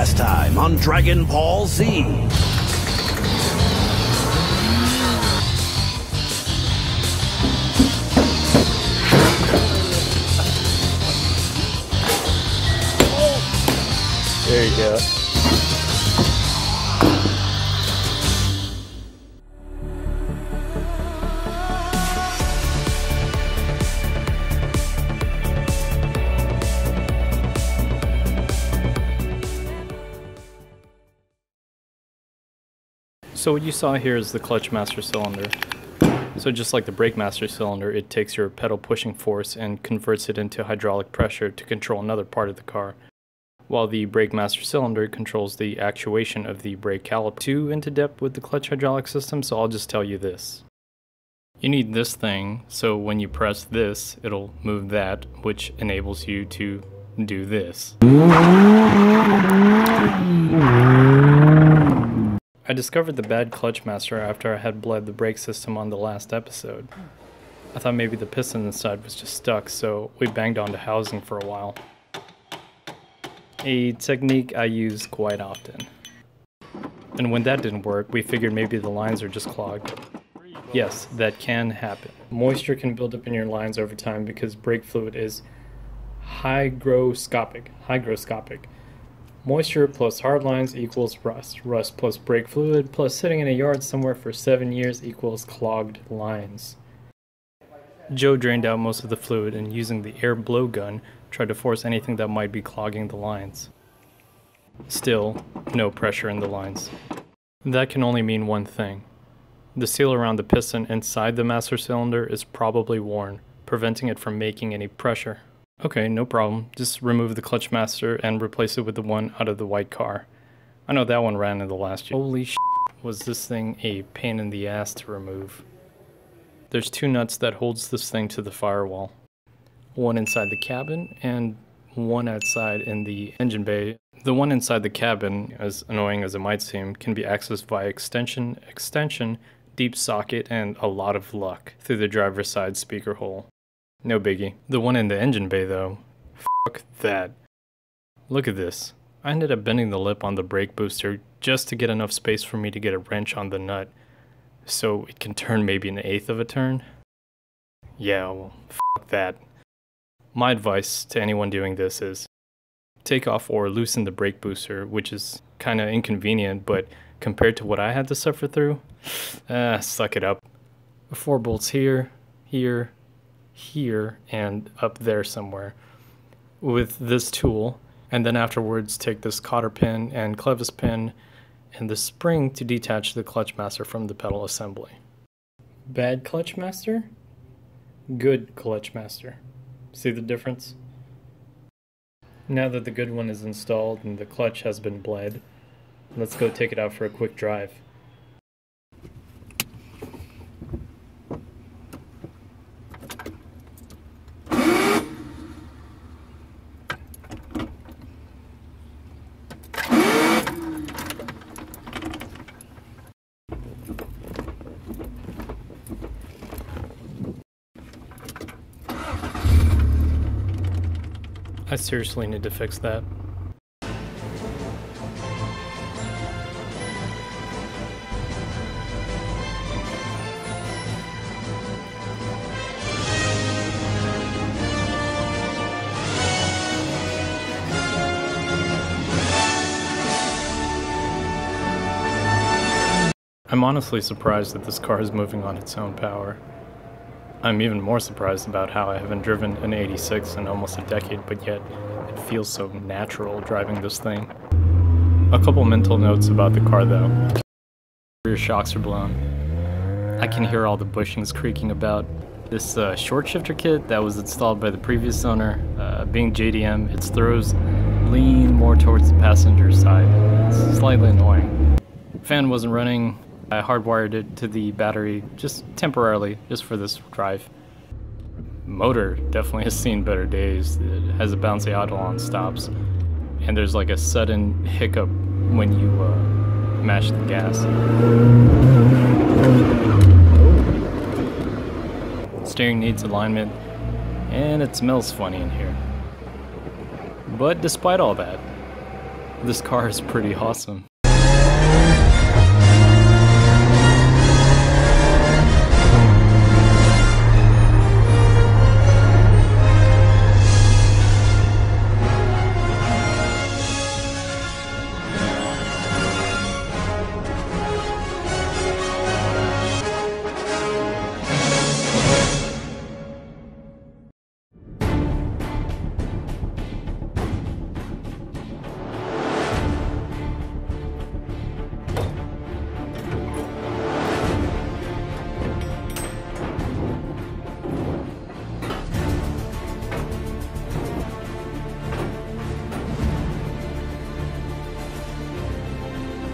last time on Dragon Ball Z. There you go. So what you saw here is the clutch master cylinder. So just like the brake master cylinder, it takes your pedal pushing force and converts it into hydraulic pressure to control another part of the car, while the brake master cylinder controls the actuation of the brake caliper. Too into depth with the clutch hydraulic system, so I'll just tell you this. You need this thing, so when you press this, it'll move that, which enables you to do this. I discovered the bad clutch master after I had bled the brake system on the last episode. I thought maybe the piston inside was just stuck, so we banged onto housing for a while. A technique I use quite often. And when that didn't work, we figured maybe the lines are just clogged. Yes, that can happen. Moisture can build up in your lines over time because brake fluid is hygroscopic. Moisture plus hard lines equals rust. Rust plus brake fluid plus sitting in a yard somewhere for 7 years equals clogged lines. Joe drained out most of the fluid and using the air blowgun tried to force anything that might be clogging the lines. Still, no pressure in the lines. That can only mean one thing. The seal around the piston inside the master cylinder is probably worn, preventing it from making any pressure. Okay, no problem. Just remove the clutch master and replace it with the one out of the white car. I know that one ran in the last year. Holy shit, was this thing a pain in the ass to remove. There's two nuts that holds this thing to the firewall. One inside the cabin and one outside in the engine bay. The one inside the cabin, as annoying as it might seem, can be accessed via extension, deep socket, and a lot of luck through the driver's side speaker hole. No biggie. The one in the engine bay though, fuck that. Look at this. I ended up bending the lip on the brake booster just to get enough space for me to get a wrench on the nut, so it can turn maybe an eighth of a turn. Yeah, well, fuck that. My advice to anyone doing this is take off or loosen the brake booster, which is kinda inconvenient, but compared to what I had to suffer through, suck it up. 4 bolts here, here, here, and up there somewhere with this tool, and then afterwards take this cotter pin and clevis pin and the spring to detach the clutch master from the pedal assembly. Bad clutch master? Good clutch master. See the difference? Now that the good one is installed and the clutch has been bled, let's go take it out for a quick drive. I seriously need to fix that. I'm honestly surprised that this car is moving on its own power. I'm even more surprised about how I haven't driven an 86 in almost a decade, but yet it feels so natural driving this thing. A couple mental notes about the car though. Rear shocks are blown. I can hear all the bushings creaking about. This short shifter kit that was installed by the previous owner, being JDM, its throws lean more towards the passenger side. It's slightly annoying. Fan wasn't running. I hardwired it to the battery just temporarily, just for this drive. Motor definitely has seen better days. It has a bouncy idle on stops, and there's like a sudden hiccup when you mash the gas. Steering needs alignment, and it smells funny in here. But despite all that, This car is pretty awesome.